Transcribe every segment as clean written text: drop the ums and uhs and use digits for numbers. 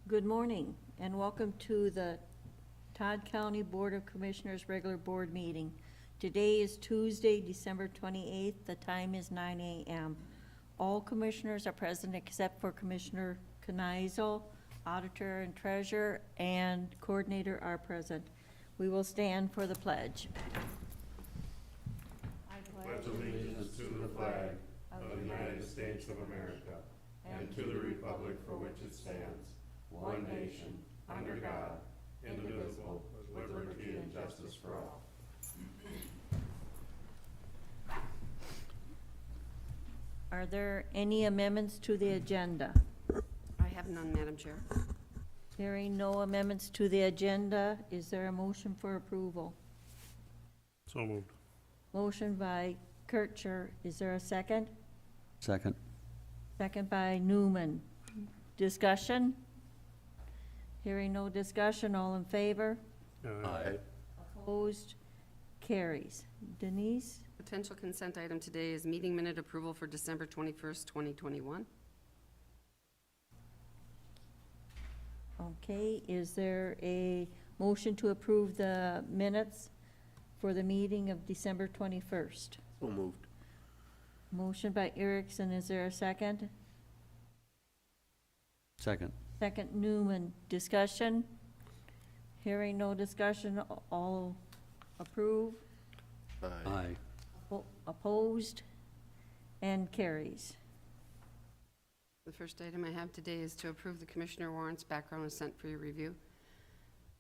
Good morning, and welcome to the Todd County Board of Commissioners regular board meeting. Today is Tuesday, December 28th. The time is 9 a.m. All commissioners are present except for Commissioner Kneisel, Auditor and Treasurer, and Coordinator are present. We will stand for the pledge. I pledge allegiance to the flag of the United States of America and to the republic for which it stands, one nation, under God, indivisible, with liberty and justice for all. Are there any amendments to the agenda? I have none, Madam Chair. Hearing no amendments to the agenda, is there a motion for approval? So moved. Motion by Kircher. Is there a second? Second. Second by Newman. Discussion? Hearing no discussion, all in favor? Aye. Opposed? Carries. Denise? Potential consent item today is meeting minute approval for December 21st, 2021. Okay, is there a motion to approve the minutes for the meeting of December 21st? So moved. Motion by Erickson. Is there a second? Second. Second, Newman. Discussion? Hearing no discussion, all approve? Aye. Opposed? And carries. The first item I have today is to approve the Commissioner Warrants. Background is sent for your review.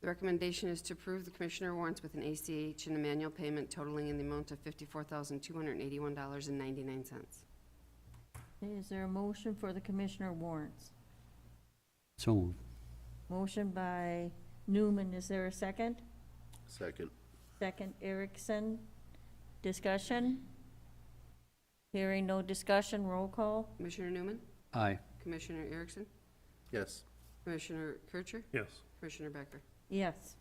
The recommendation is to approve the Commissioner Warrants with an ACH and a manual payment totaling in the amount of $54,281.99. Is there a motion for the Commissioner warrants? So moved. Motion by Newman. Is there a second? Second. Second, Erickson. Discussion? Hearing no discussion, roll call? Commissioner Newman? Aye. Commissioner Erickson? Yes. Commissioner Kircher? Yes. Commissioner Becker? Yes.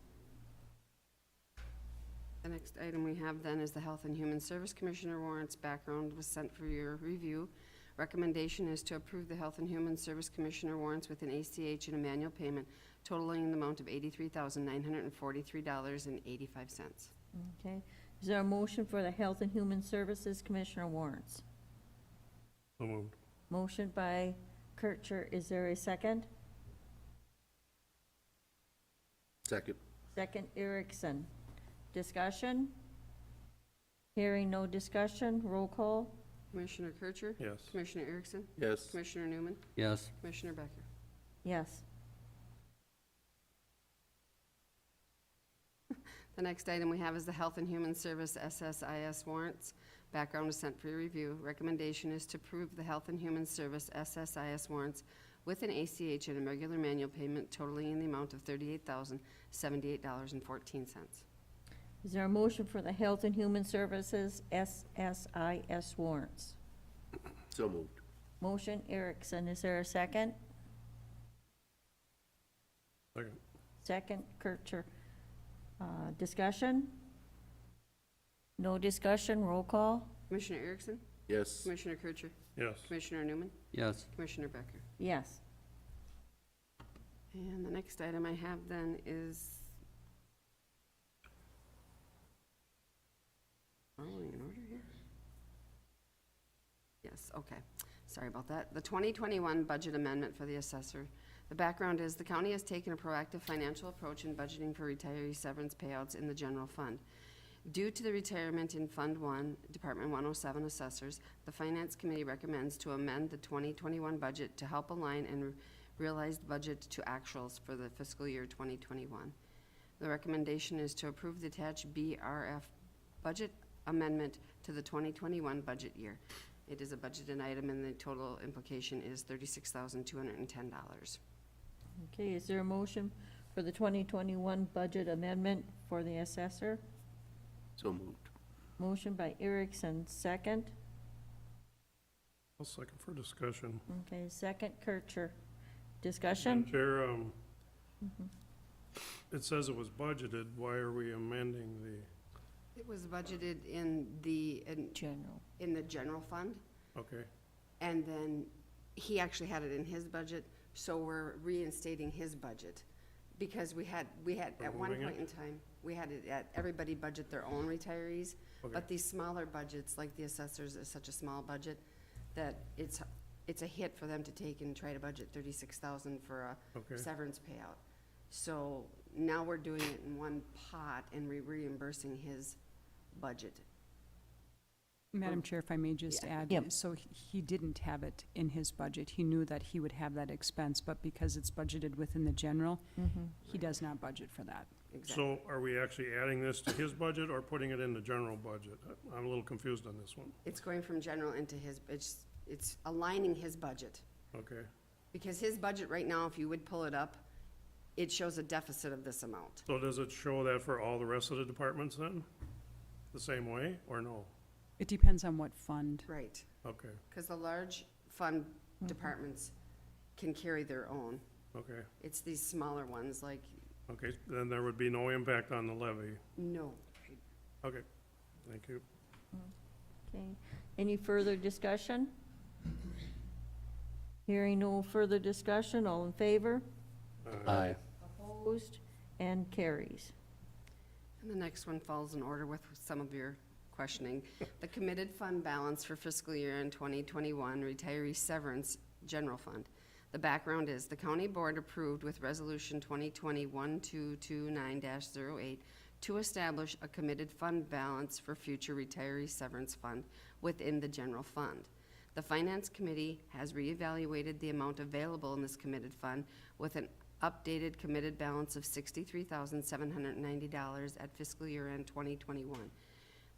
The next item we have then is the Health and Human Service Commissioner Warrants. Background was sent for your review. Recommendation is to approve the Health and Human Service Commissioner Warrants with an ACH and a manual payment totaling the amount of $83,943.85. Okay. Is there a motion for the Health and Human Services Commissioner warrants? So moved. Motion by Kircher. Is there a second? Second. Second, Erickson. Discussion? Hearing no discussion, roll call? Commissioner Kircher? Yes. Commissioner Erickson? Yes. Commissioner Newman? Yes. Commissioner Becker? Yes. The next item we have is the Health and Human Service SSIS warrants. Background is sent for your review. Recommendation is to approve the Health and Human Service SSIS warrants with an ACH and a regular manual payment totaling in the amount of $38,078.14. Is there a motion for the Health and Human Services SSIS warrants? So moved. Motion, Erickson. Is there a second? Second. Second, Kircher. Discussion? No discussion, roll call? Commissioner Erickson? Yes. Commissioner Kircher? Yes. Commissioner Newman? Yes. Commissioner Becker? Yes. And the next item I have then is following in order here? Yes, okay. Sorry about that. The 2021 budget amendment for the assessor. The background is the county has taken a proactive financial approach in budgeting for retiree severance payouts in the general fund. Due to the retirement in Fund 1, Department 107 assessors, the Finance Committee recommends to amend the 2021 budget to help align and realized budget to actuals for the fiscal year 2021. The recommendation is to approve the attached BRF budget amendment to the 2021 budget year. It is a budgeted item and the total implication is $36,210. Okay, is there a motion for the 2021 budget amendment for the assessor? So moved. Motion by Erickson, second. I'll second for discussion. Okay, second, Kircher. Discussion? Madam Chair, it says it was budgeted. Why are we amending the, It was budgeted in the General. general fund, okay, and then he actually had it in his budget, So we're reinstating his budget. Because we had, at one Removing point in time, we had it at, everybody budget their own retirees. Okay. But these smaller budgets, like the assessors is such a small budget, that it's a hit for them to take and try to budget 36,000 for a Okay. severance payout. So now we're doing it in one pot and reimbursing his budget. Madam Chair, if I may just Yeah. add, Yep. so he didn't have it in his budget. He knew that he would have that expense, but because it's budgeted within the general, he does not budget for that. Exactly. So are we actually adding this to his budget or putting it in the general budget? I'm a little confused on this one. It's going from general into his, it's aligning his budget. Okay, Because his budget right now, if you would pull it up, it shows a deficit of this amount. so does it show that for all the rest of the departments then? The same way, or no? It depends on what fund. Right. Okay, Because the large fund departments can carry their own. okay, It's these smaller ones, like, okay, then there would be no impact on the levy. no. Okay, thank you. Okay, any further discussion? Hearing no further discussion, all in favor? Aye. Opposed? And carries. And the next one falls in order with some of your questioning. The committed fund balance for fiscal year in 2021 retiree severance general fund. The background is the county board approved with resolution 2020-1229-08 to establish a committed fund balance for future retiree severance fund within the general fund. The finance committee has reevaluated the amount available in this committed fund with an updated committed balance of $63,790 at fiscal year end 2021.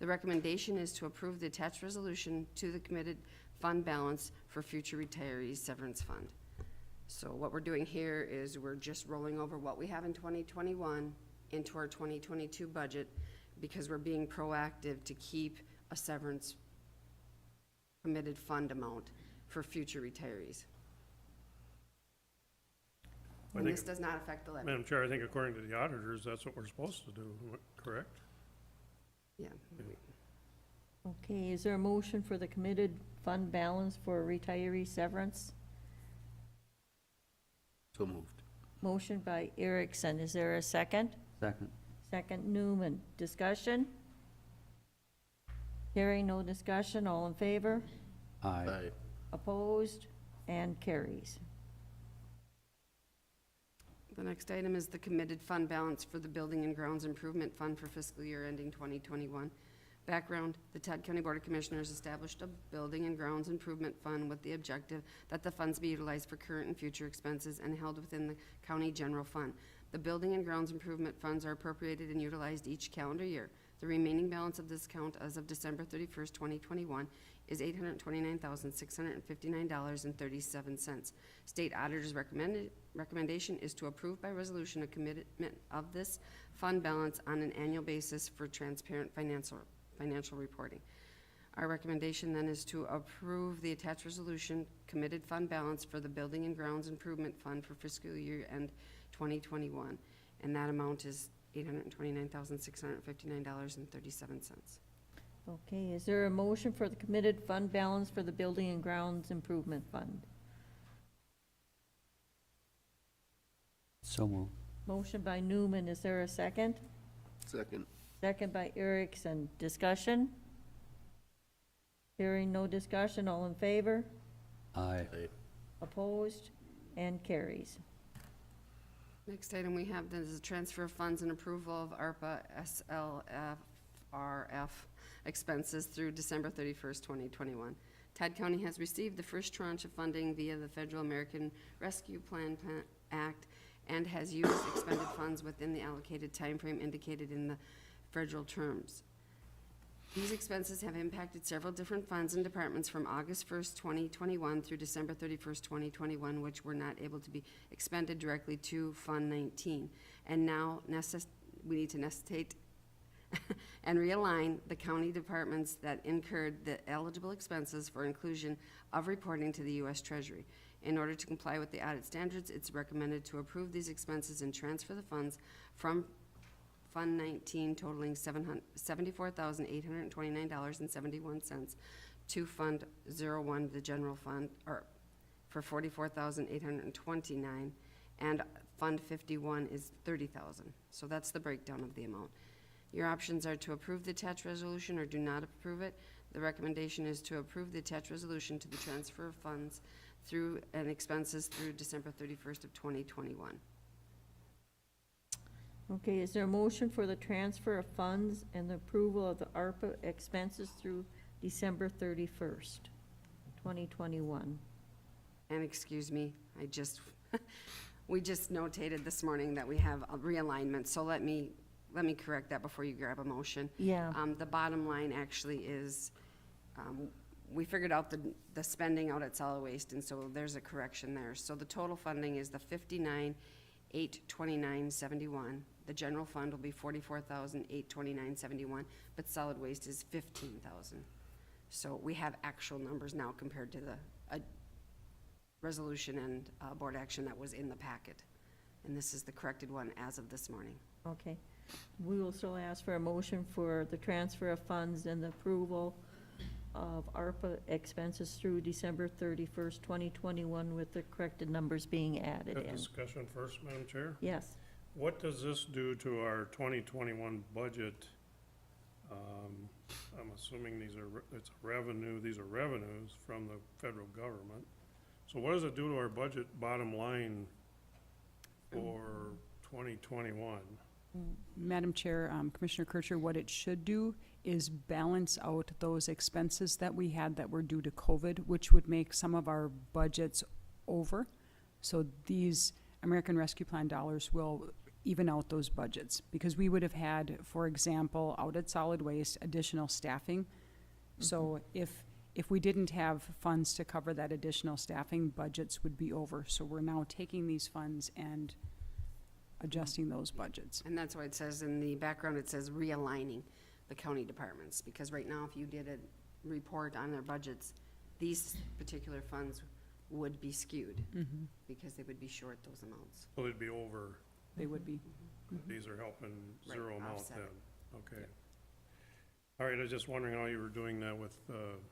The recommendation is to approve the attached resolution to the committed fund balance for future retirees severance fund. So what we're doing here is we're just rolling over what we have in 2021 into our 2022 budget because we're being proactive to keep a severance committed fund amount for future retirees. I And think- this does not affect the levy. Madam Chair, I think according to the auditors, that's what we're supposed to do, correct? Yeah. Okay, is there a motion for the committed fund balance for retiree severance? So moved. Motion by Erickson, is there a second? Second. Second Newman, discussion? Hearing no discussion, all in favor? Aye. Opposed? And carries. The next item is the committed fund balance for the Building and Grounds Improvement Fund for fiscal year ending 2021. Background, the Todd County Board of Commissioners established a Building and Grounds Improvement Fund with the objective that the funds be utilized for current and future expenses and held within the county general fund. The Building and Grounds Improvement Funds are appropriated and utilized each calendar year. The remaining balance of this account as of December 31st, 2021 is $829,659.37. State auditor's recommendation is to approve by resolution a commitment of this fund balance on an annual basis for transparent financial reporting. Our recommendation then is to approve the attached resolution committed fund balance for the Building and Grounds Improvement Fund for fiscal year end 2021, and that amount is $829,659.37. Okay, is there a motion for the committed fund balance for the Building and Grounds Improvement Fund? So moved. Motion by Newman, is there a second? Second. Second by Erickson, discussion? Hearing no discussion, all in favor? Aye. Aye. Opposed? And carries. Next item we have then is a transfer of funds and approval of ARPA SLFRF expenses through December 31st, 2021. Todd County has received the first tranche of funding via the Federal American Rescue Plan Act and has used expended funds within the allocated timeframe indicated in the federal terms. These expenses have impacted several different funds and departments from August 1st, 2021 through December 31st, 2021, which were not able to be expended directly to Fund 19. And now we need to necessitate and realign the county departments that incurred the eligible expenses for inclusion of reporting to the U.S. Treasury. In order to comply with the audit standards, it's recommended to approve these expenses and transfer the funds from Fund 19 totaling $74,829.71 to Fund 01, the general fund, or for $44,829, and Fund 51 is $30,000. So that's the breakdown of the amount. Your options are to approve the attached resolution or do not approve it. The recommendation is to approve the attached resolution to the transfer of funds through and expenses through December 31st of 2021. Okay, is there a motion for the transfer of funds and the approval of the ARPA expenses through December 31st, 2021? And excuse me, we just notated this morning that we have a realignment, so let me correct that before you grab a motion. Yeah, The bottom line actually is, we figured out the spending out at solid waste, and so there's a correction there. So the total funding is the $59,829.71. The general fund will be $44,829.71, but solid waste is $15,000. So we have actual numbers now compared to the resolution and board action that was in the packet. And this is the corrected one as of this morning. okay. We will still ask for a motion for the transfer of funds and the approval of ARPA expenses through December 31st, 2021, with the corrected numbers being added Got in. discussion first, Madam Chair. Yes, What does this do to our 2021 budget? I'm assuming these are revenues from the federal government. So what does it do to our budget bottom line for 2021? Madam Chair, Commissioner Kircher, what it should do is balance out those expenses that we had that were due to COVID, which would make some of our budgets over. So these American Rescue Plan dollars will even out those budgets, because we would have had, for example, out at solid waste, additional staffing. So if we didn't have funds to cover that additional staffing, budgets would be over. So we're now taking these funds and adjusting those budgets. And that's why it says in the background, it says realigning the county departments, because right now, if you did a report on their budgets, these particular funds would be skewed, because they would be short those amounts. So they'd be over, They would be. these are helping zero Right, amount offset then? it. Okay. All right, I was just wondering how you were doing that with,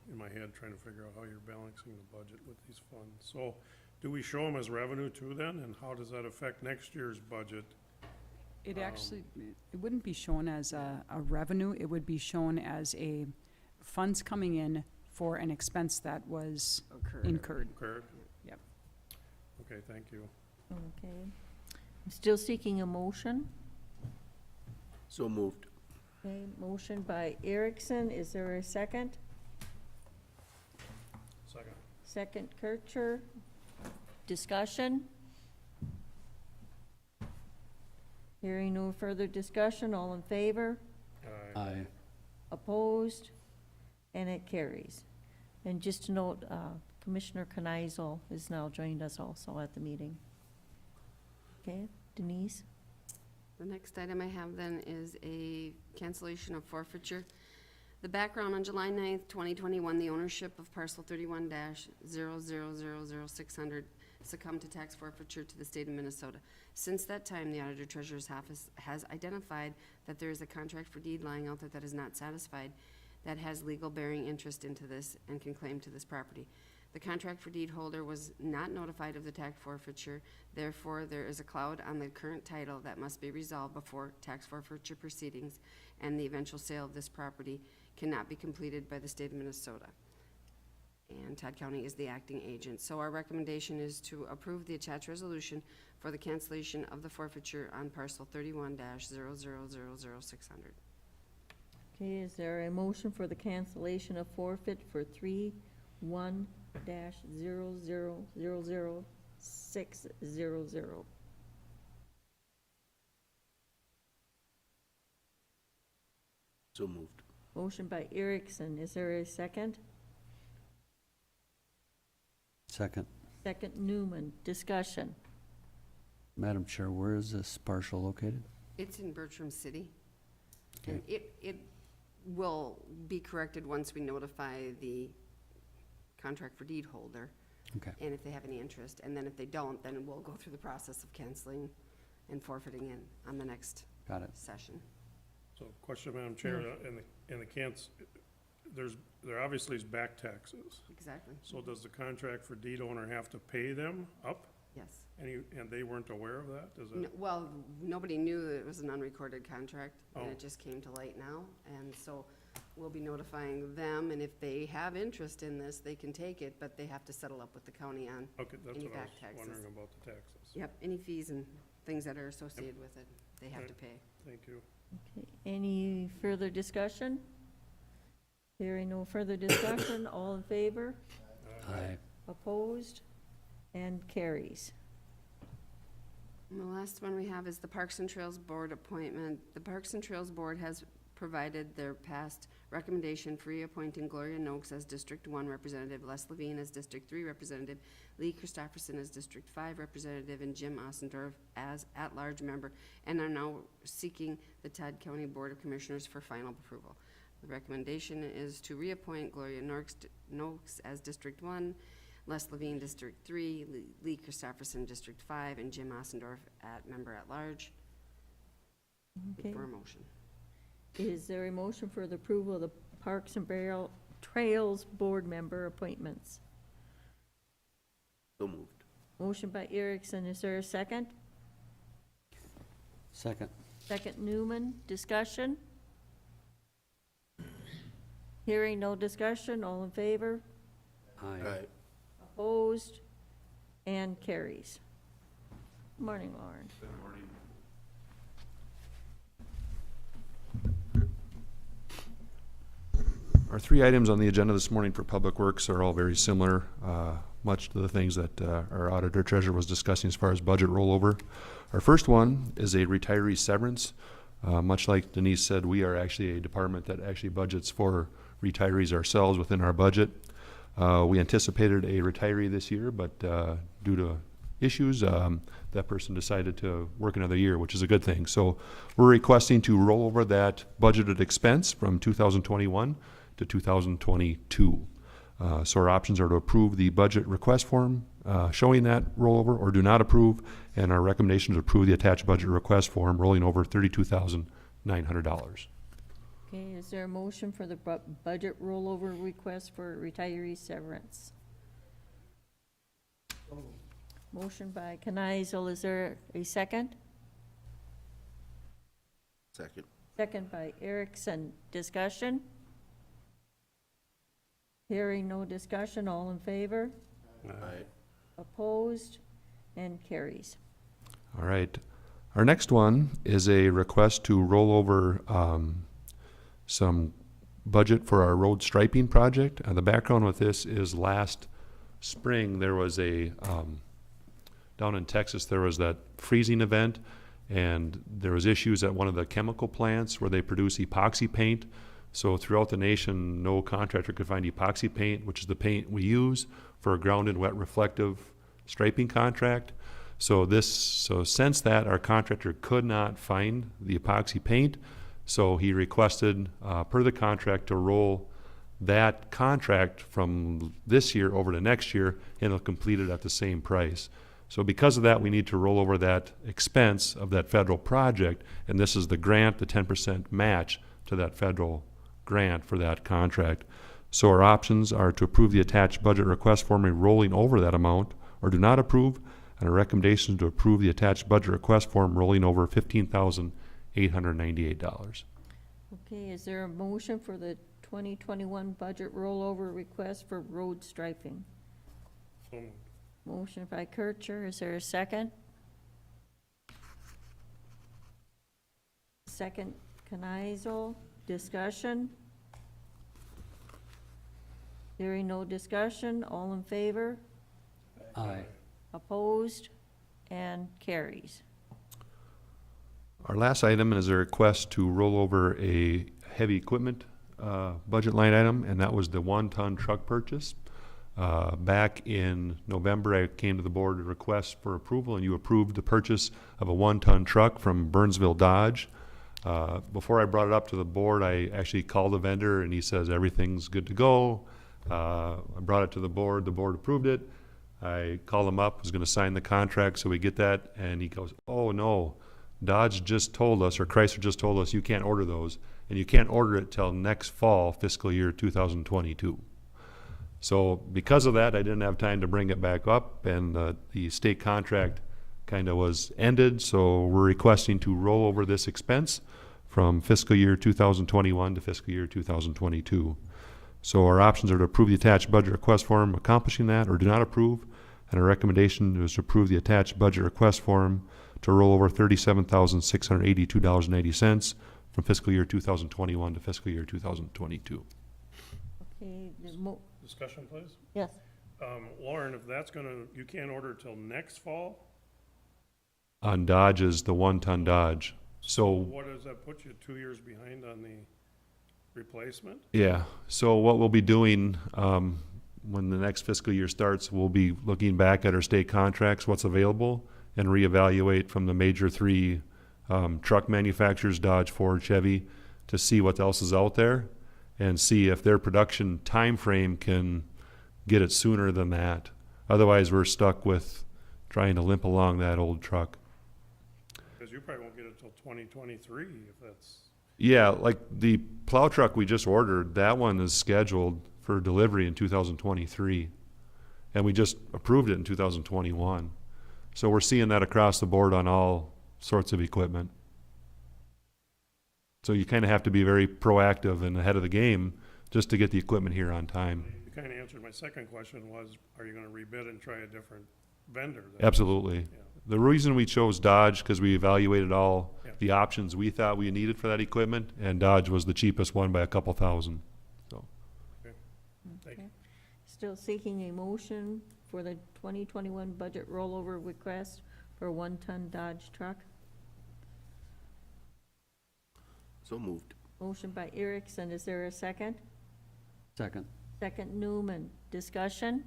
in my head, trying to figure out how you're balancing the budget with these funds. So, do we show them as revenue too then, and how does that affect next year's budget? It actually, it wouldn't be shown as a revenue, it would be shown as a funds coming in for an expense that was incurred. Kurt? Yep. Okay, thank you. okay. I'm still seeking a motion. So moved. Okay, motion by Erickson. Is there a second? Second. Second, Kircher. Discussion? Hearing no further discussion, all in favor? Aye. Opposed? And it carries. And just to note, Commissioner Kneisel has now joined us also at the meeting. Okay, Denise? The next item I have then is a cancellation of forfeiture. The background: on July 9th, 2021, the ownership of parcel 31-0000600 succumbed to tax forfeiture to the state of Minnesota. Since that time, the Auditor Treasurer's Office has identified that there is a contract for deed lying out there that is not satisfied, that has legal bearing interest into this and can claim to this property. The contract for deed holder was not notified of the tax forfeiture. Therefore, there is a cloud on the current title that must be resolved before tax forfeiture proceedings, and the eventual sale of this property cannot be completed by the state of Minnesota. And Todd County is the acting agent. So our recommendation is to approve the attached resolution for the cancellation of the forfeiture on parcel 31-0000600. Okay, is there a motion for the cancellation of forfeit for 31-0000600? So moved. Motion by Erickson. Is there a second? Second. Second, Newman. Discussion. Madam Chair, where is this parcel located? It's in Bertram City. Okay. And it will be corrected once we notify the contract for deed holder. Okay. And if they have any interest, and then if they don't, then we'll go through the process of canceling and forfeiting in on the next Got it. session. So, question, Madam Chair, in the there obviously is back taxes. Exactly, So does the contract for deed owner have to pay them up? yes. And they weren't aware of that? Does N- it? Well, nobody knew that it was an unrecorded contract, and Oh. it just came to light now. And so we'll be notifying them, and if they have interest in this, they can take it, but they have to settle up with the county on, Okay, that's Any what I back was taxes. wondering about the taxes. yep, any fees and things that are associated with it, they have Right. to pay. Thank you. Okay, any further discussion? Hearing no further discussion, all in favor? Aye. Opposed? And carries. And the last one we have is the Parks and Trails Board appointment. The Parks and Trails Board has provided their past recommendation for reappointing Gloria Noakes as District 1 Representative, Les Levine as District 3 Representative, Lee Christopherson as District 5 Representative, and Jim Ossendorf as at-large member, and are now seeking the Todd County Board of Commissioners for final approval. The recommendation is to reappoint Gloria Noakes as District 1, Les Levine, District 3, Lee Christopherson, District 5, and Jim Ossendorf member at large. Okay. For a motion. Is there a motion for the approval of the Parks and Trails Board member appointments? So moved. Motion by Erickson, is there a second? Second. Second Newman, discussion? Hearing no discussion, all in favor? Aye. Opposed? And carries. Morning, Lauren. Our three items on the agenda this morning for Public Works are all very similar, much to the things that our auditor treasurer was discussing as far as budget rollover. Our first one is a retiree severance. Much like Denise said, we are actually a department that actually budgets for retirees ourselves within our budget. We anticipated a retiree this year, but due to issues, that person decided to work another year, which is a good thing. So we're requesting to roll over that budgeted expense from 2021 to 2022. So our options are to approve the budget request form showing that rollover, or do not approve, and our recommendation is to approve the attached budget request form rolling over $32,900. Okay, is there a motion for the budget rollover request for retiree severance? Motion by Kneisel, is there a second? Second. Second by Erickson, discussion? Hearing no discussion, all in favor? Aye. Opposed? And carries. All right. Our next one is a request to roll over some budget for our road striping project. And the background with this is last spring, there was a, down in Texas, there was that freezing event, and there was issues at one of the chemical plants where they produce epoxy paint. So throughout the nation, no contractor could find epoxy paint, which is the paint we use for a grounded wet reflective striping contract. So since that, our contractor could not find the epoxy paint. So he requested, per the contract, to roll that contract from this year over to next year, and it'll complete it at the same price. So because of that, we need to roll over that expense of that federal project, and this is the grant, the 10% match to that federal grant for that contract. So our options are to approve the attached budget request form and rolling over that amount, or do not approve, and a recommendation is to approve the attached budget request form rolling over $15,898. Okay, is there a motion for the 2021 budget rollover request for road striping? So moved. Motion by Kircher, is there a second? Second, Kneisel, discussion? Hearing no discussion, all in favor? Aye. Opposed? And carries. Our last item is a request to roll over a heavy equipment budget line item, and that was the 1-ton truck purchase. Back in November, I came to the board to request for approval, and you approved the purchase of a 1-ton truck from Burnsville Dodge. Before I brought it up to the board, I actually called the vendor, and he says everything's good to go. I brought it to the board approved it. I called him up, was going to sign the contract, so we get that, and he goes, "Oh no, Dodge just told us, or Chrysler just told us, you can't order those, and you can't order it till next fall, fiscal year 2022. So because of that, I didn't have time to bring it back up, and the state contract kind of was ended, so we're requesting to roll over this expense from fiscal year 2021 to fiscal year 2022. So our options are to approve the attached budget request form accomplishing that, or do not approve, and our recommendation is to approve the attached budget request form to roll over $37,682.90 from fiscal year 2021 to fiscal year 2022. Okay, Discussion, please. yes, Lauren, if that's you can't order till next fall, On Dodge is the 1-ton Dodge. So what does that put you 2 years behind on the replacement? yeah, so what we'll be doing, when the next fiscal year starts, we'll be looking back at our state contracts, what's available, and reevaluate from the major three truck manufacturers, Dodge, Ford, Chevy, to see what else is out there and see if their production time frame can get it sooner than that. Otherwise, we're stuck with trying to limp along that old truck. Because you probably won't get it till 2023 if that's, Yeah, like the plow truck we just ordered, that one is scheduled for delivery in 2023. And we just approved it in 2021. So we're seeing that across the board on all sorts of equipment. So you kind of have to be very proactive and ahead of the game just to get the equipment here on time. you kind of answered my second question was, are you going to rebid and try a different vendor? Absolutely. Yeah. The reason we chose Dodge, because we evaluated all Yeah. the options we thought we needed for that equipment, and Dodge was the cheapest one by a couple thousand. So Thank okay. you. Still seeking a motion for the 2021 budget rollover request for a 1-ton Dodge truck. So moved. Motion by Erickson, is there a second? Second. Second Newman, discussion?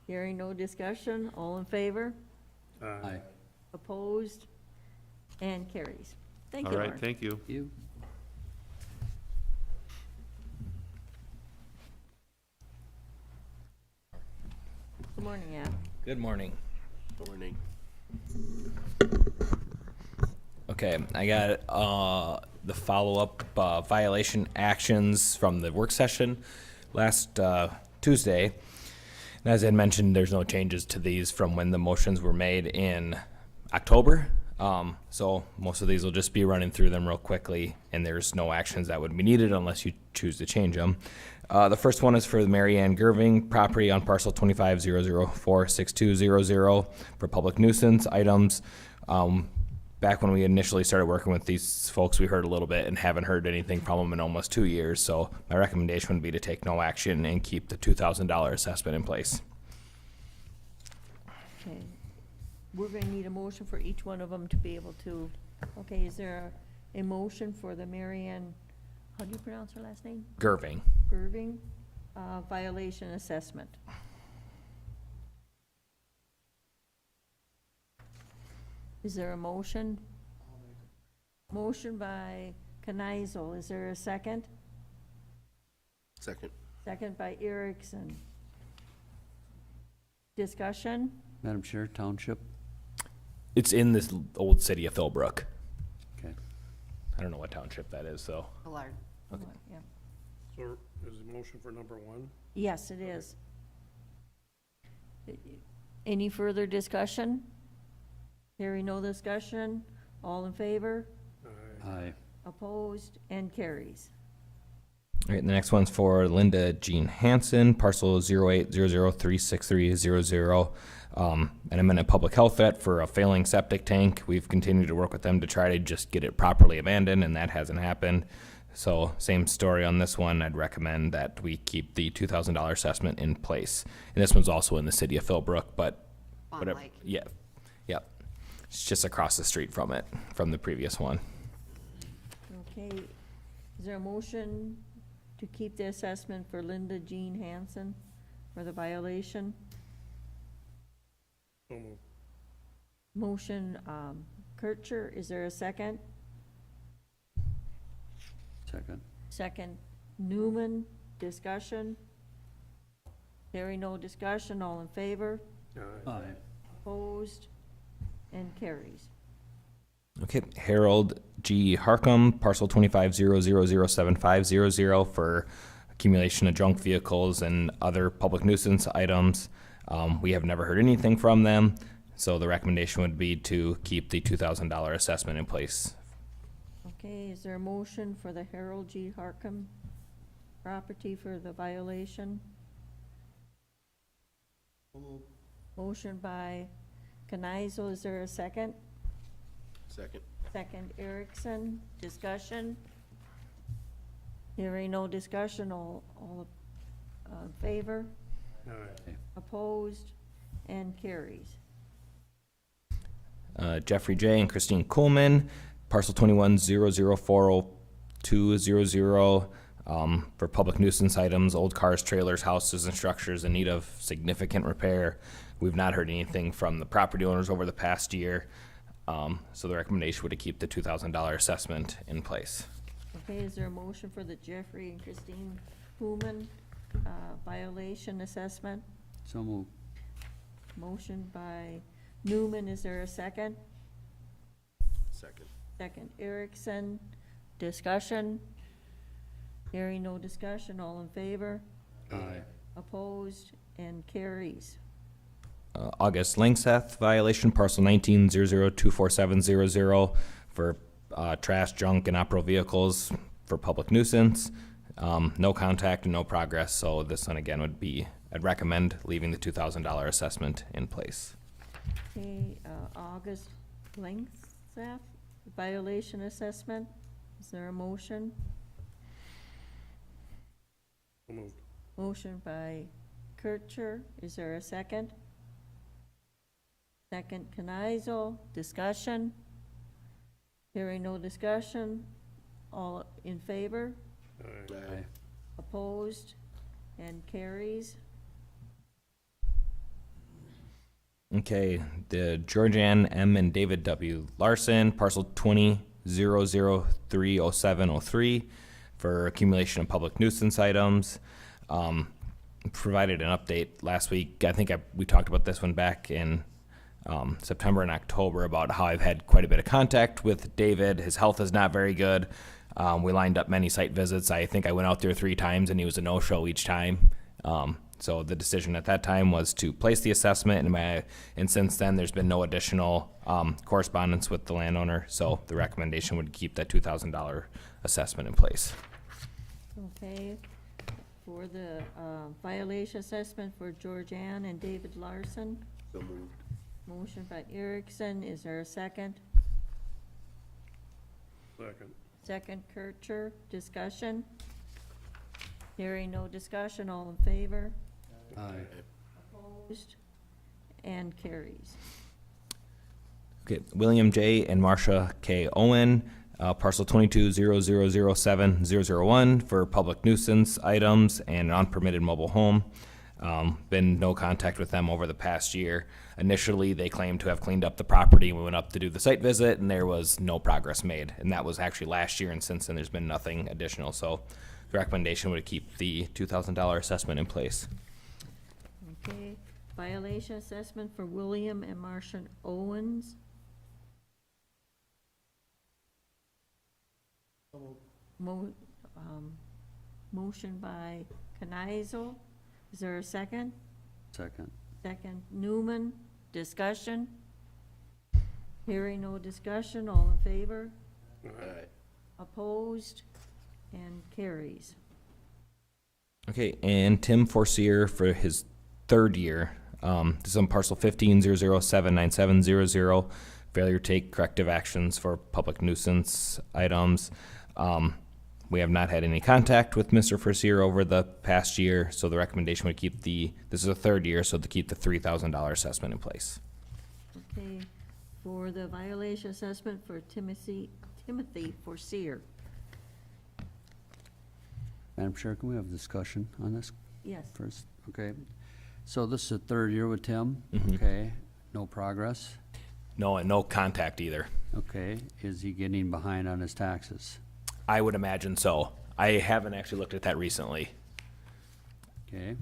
Hearing no discussion, all in favor? Aye. Opposed? And carries. Thank all you, right, Lauren. thank you. You. Good morning, Ann. Good morning. Morning. Okay, I got the follow-up violation actions from the work session last Tuesday. And as I had mentioned, there's no changes to these from when the motions were made in October. So most of these will just be running through them real quickly, and there's no actions that would be needed unless you choose to change them. The first one is for the Mary Ann Gerving property on parcel 2500462000 for public nuisance items. Back when we initially started working with these folks, we heard a little bit and haven't heard anything from them in almost 2 years. So my recommendation would be to take no action and keep the $2,000 assessment in place. Okay. We're gonna need a motion for each one of them to be able to, okay, is there a motion for the Mary Ann, how do you pronounce her last name? Gerving. Irving, violation assessment. Is there a motion? Motion by Kneisel, is there a second? Second. Second by Erickson. Discussion? Madam Chair, Township. It's in this old city of Philbrook. Okay. I don't know what township that is, though. Millard. Yeah. So is the motion for number one? Yes, it is. Any further discussion? Hearing no discussion, all in favor? Aye. Opposed, and carries. All right, the next one's for Linda Jean Hansen, parcel 0800363300. And I'm in a public health vet for a failing septic tank. We've continued to work with them to try to just get it properly abandoned, and that hasn't happened. So same story on this one. I'd recommend that we keep the $2,000 assessment in place. And this one's also in the city of Philbrook, but Bond whatever. Lake. Yeah, yep. It's just across the street from it, from the previous one. Okay, is there a motion to keep the assessment for Linda Jean Hansen for the violation? So moved. Motion, Kircher, is there a second? Second. Second, Newman, discussion? Hearing no discussion, all in favor? Aye. Aye. Opposed? and carries. Okay, Harold G. Harcum, parcel 25007500 for accumulation of junk vehicles and other public nuisance items. We have never heard anything from them, so the recommendation would be to keep the $2,000 assessment in place. Okay, is there a motion for the Harold G. Harcum property for the violation? Motion by Knizel, is there a second? Second. Second Erickson, discussion? Hearing no discussion, all in favor? Aye. Opposed? And carries. Jeffrey J. and Christine Kuhlman, parcel 2100402000, for public nuisance items, old cars, trailers, houses, and structures in need of significant repair. We've not heard anything from the property owners over the past year, so the recommendation would be to keep the $2,000 assessment in place. Okay, is there a motion for the Jeffrey and Christine Kuhlman violation assessment? So moved. Motion by Newman, is there a second? Second. Second Erickson, discussion? Hearing no discussion, all in favor? Aye. Opposed? And carries. August Langseth violation, parcel 1900247000 for trash, junk, and operable vehicles for public nuisance. No contact and no progress, so this one again would be, I'd recommend leaving the $2,000 assessment in place. Okay, August Langseth, violation assessment, is there a motion? So moved. Motion by Kircher, is there a second? Second Knizel, discussion? Hearing no discussion, all in favor? Aye. Aye. Opposed? And carries. Okay, the Georgianne M. and David W. Larson, parcel 2000030703 for accumulation of public nuisance items. Provided an update last week. I think we talked about this one back in September and October about how I've had quite a bit of contact with David. His health is not very good. We lined up many site visits. I think I went out there 3 times and he was a no-show each time. So the decision at that time was to place the assessment, and since then there's been no additional correspondence with the landowner. So the recommendation would keep that $2,000 assessment in place. Okay, for the violation assessment for Georgianne and David Larson, So moved. motion by Erickson, is there a second? Second. Second Kircher, discussion? Hearing no discussion, all in favor? Aye. Opposed? And carries. Okay, William J. and Marcia K. Owen, parcel 2200070001 for public nuisance items and an unpermitted mobile home. Been no contact with them over the past year. Initially, they claimed to have cleaned up the property. We went up to do the site visit, and there was no progress made. And that was actually last year, and since then, there's been nothing additional. So the recommendation would keep the $2,000 assessment in place. Okay, violation assessment for William and Marcia Owens. Motion by Knizel, is there a second? Second. Second Newman, discussion? Hearing no discussion, all in favor? Aye. Opposed? And carries. Okay, and Tim Forseer for his 3rd year. This is on parcel 1500797700, failure to take corrective actions for public nuisance items. We have not had any contact with Mr. Forseer over the past year, so the recommendation would keep this is the 3rd year, so to keep the $3,000 assessment in place. Okay, for the violation assessment for Timothy Forseer. Madam Chair, can we have a discussion on this Yes, first? Okay. So this is the 3rd year with Tim? Mhm. Okay. No progress? No, and no contact either. Okay. Is he getting behind on his taxes? I would imagine so. I haven't actually looked at that recently. Okay.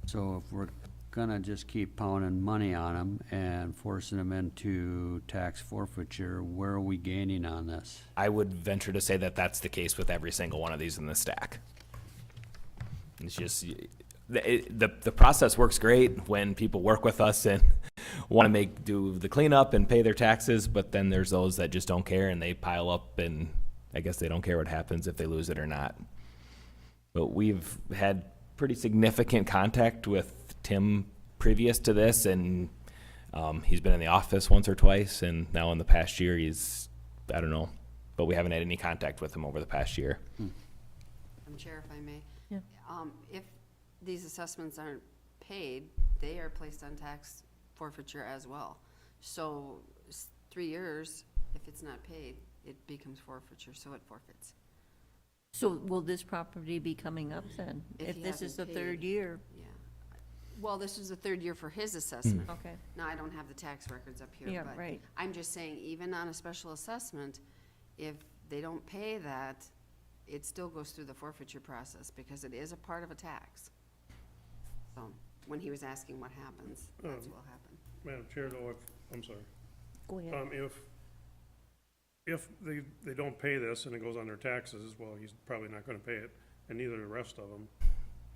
So if we're gonna just keep pounding money on them and forcing them into tax forfeiture, where are we gaining on this? I would venture to say that that's the case with every single one of these in the stack. It's just, the process works great when people work with us and want to do the cleanup and pay their taxes, but then there's those that just don't care and they pile up, and I guess they don't care what happens if they lose it or not. But we've had pretty significant contact with Tim previous to this, and he's been in the office once or twice, and now in the past year I don't know, but we haven't had any contact with him over the past year. Madam Chair, if I may. Yeah. If these assessments aren't paid, they are placed on tax forfeiture as well. So 3 years, if it's not paid, it becomes forfeiture, so it forfeits. So will this property be coming up then? If If he this is the hasn't third paid. year? Yeah. Well, this is the third year for his assessment. Okay, Now, I don't have the tax records up here, yeah, but right. I'm just saying, even on a special assessment, if they don't pay that, it still goes through the forfeiture process because it is a part of a tax. So, when he was asking what happens, that's what will happen. Madam Chair, though, I'm sorry. Go ahead. If they don't pay this and it goes on their taxes, well, he's probably not gonna pay it, and neither the rest of them.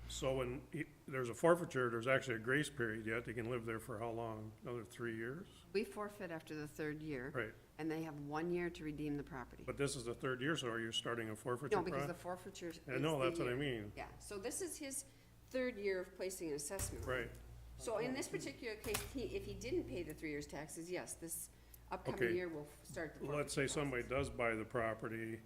So when there's a forfeiture, there's actually a grace period yet. They can live there for how long? Another 3 years? We forfeit after the third year. Right. And they have 1 year to redeem the property. But this is the third year, so are you starting a forfeiture No, because the process? forfeiture is I know, the that's what I year. mean. Yeah, so this is his third year of placing an assessment. on it. Right. So in this particular case, if he didn't pay the 3 years' taxes, yes, this upcoming Okay. year will start the forfeiture Let's say somebody process. does buy the property,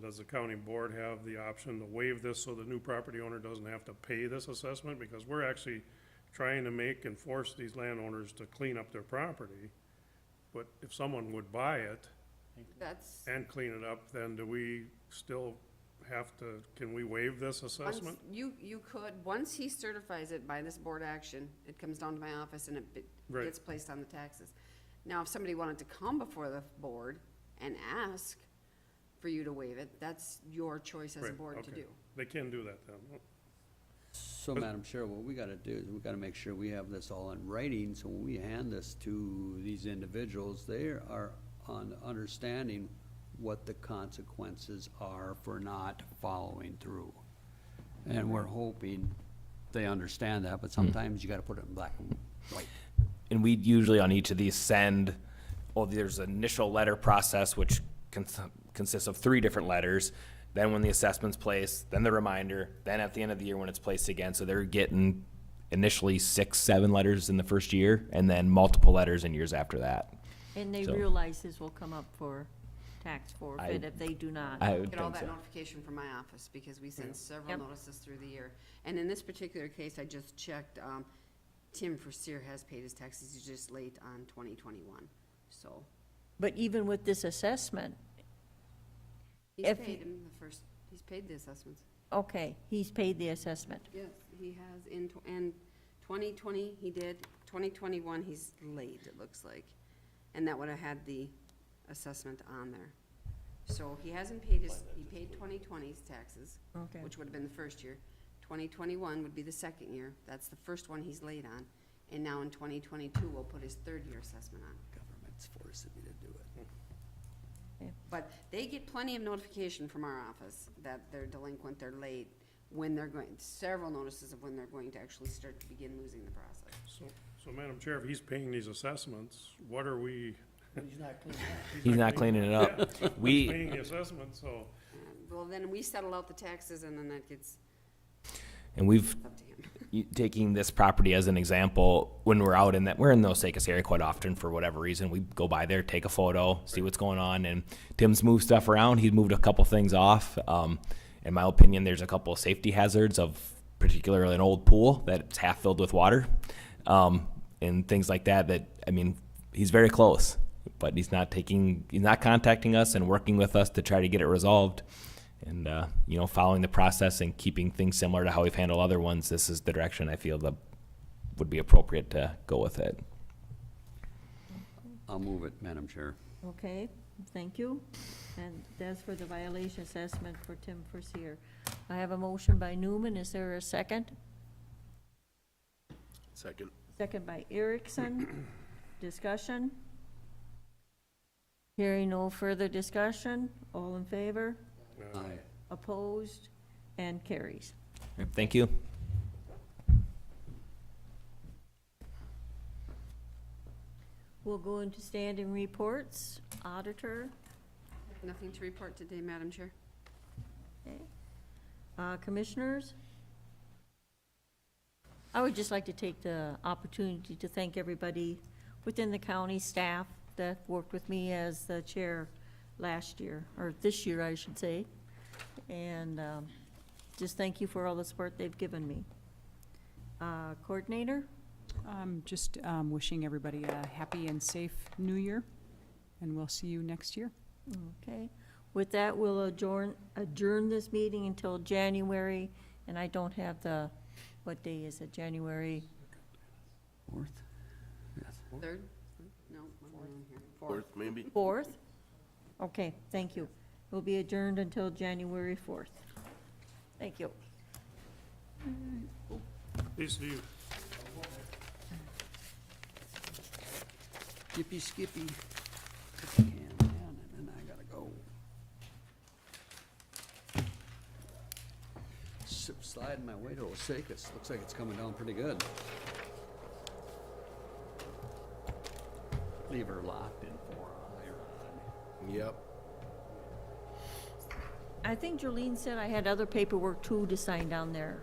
does the county board have the option to waive this so the new property owner doesn't have to pay this assessment? Because we're actually trying to make and force these landowners to clean up their property. But if someone would buy it That's, and clean it up, then do we still have to, can we waive this once, assessment? you could, once he certifies it by this board action, it comes down to my office and it Right. gets placed on the taxes. Now, if somebody wanted to come before the board and ask for you to waive it, that's your choice as a Right, board to okay. do. They can do that then. So, Madam Chair, what we gotta do is we gotta make sure we have this all in writing, so when we hand this to these individuals, they are on understanding what the consequences are for not following through. And we're hoping they understand that, but sometimes you gotta put it in black and white. And we usually on each of these send, there's an initial letter process, which consists of 3 different letters. Then when the assessment's placed, then the reminder, then at the end of the year when it's placed again. So they're getting initially 6, 7 letters in the first year, and then multiple letters in years after that. And they So- realize this will come up for tax forfeit if they do not. I would Get all think that so. notification from my office, because we send several Yep. notices through the year. And in this particular case, I just checked, Tim Forseer has paid his taxes, he's just late on 2021, so. But even with this assessment, He's If paid he- him he's paid the assessments. okay, he's paid the assessment. Yes, he has in 2020, he did, 2021, he's late, it looks like. And that would have had the assessment on there. So he hasn't paid he paid 2020's taxes, Okay. which would have been the first year. 2021 would be the second year, that's the first one he's late on. And now in 2022, we'll put his third year assessment on. Government's forcing me to do it. But they get plenty of notification from our office that they're delinquent, they're late, when they're going, several notices of when they're going to actually start to begin losing the process. So Madam Chair, if he's paying these assessments, what are we? He's not cleaning it up. He's We, paying the assessment, so. Well, then we settle out the taxes and then that gets and we've up to him. taking this property as an example, when we're out in that, we're in the Osakis area quite often for whatever reason. We go by there, take a photo, see what's going on, and Tim's moved stuff around. He's moved a couple things off. In my opinion, there's a couple of safety hazards of particularly an old pool that's half filled with water, and things like that. I mean, he's very close, but he's not contacting us and working with us to try to get it resolved. And, following the process and keeping things similar to how we've handled other ones, this is the direction I feel that would be appropriate to go with it. I'll move it, Madam Chair. Okay, thank you. And that's for the violation assessment for Tim Forseer. I have a motion by Newman. Is there a second? Second. second by Erickson. Discussion? Hearing no further discussion, all in favor? Aye. Opposed? And carries. Thank you. We'll go into standing reports. Auditor, Nothing to report today, Madam Chair. okay. Commissioners? I would just like to take the opportunity to thank everybody within the county staff that worked with me as the chair last year, or this year, I should say. And just thank you for all the support they've given me. Coordinator? Just wishing everybody a happy and safe new year, and we'll see you next year. Okay. With that, we'll adjourn this meeting until January, and I don't have the, what day is it, January? Fourth? Third? No, one more in here. Fourth, maybe? 4th? Okay, thank you. We'll be adjourned until January 4th. Thank you. Hey, Steve. Skippy, skippy. Put the can down, and then I gotta go. Sliding my way to Osakis. Looks like it's coming down pretty good. Leave her locked in 4 Yep. I think Jolene said I had other paperwork too to sign down there.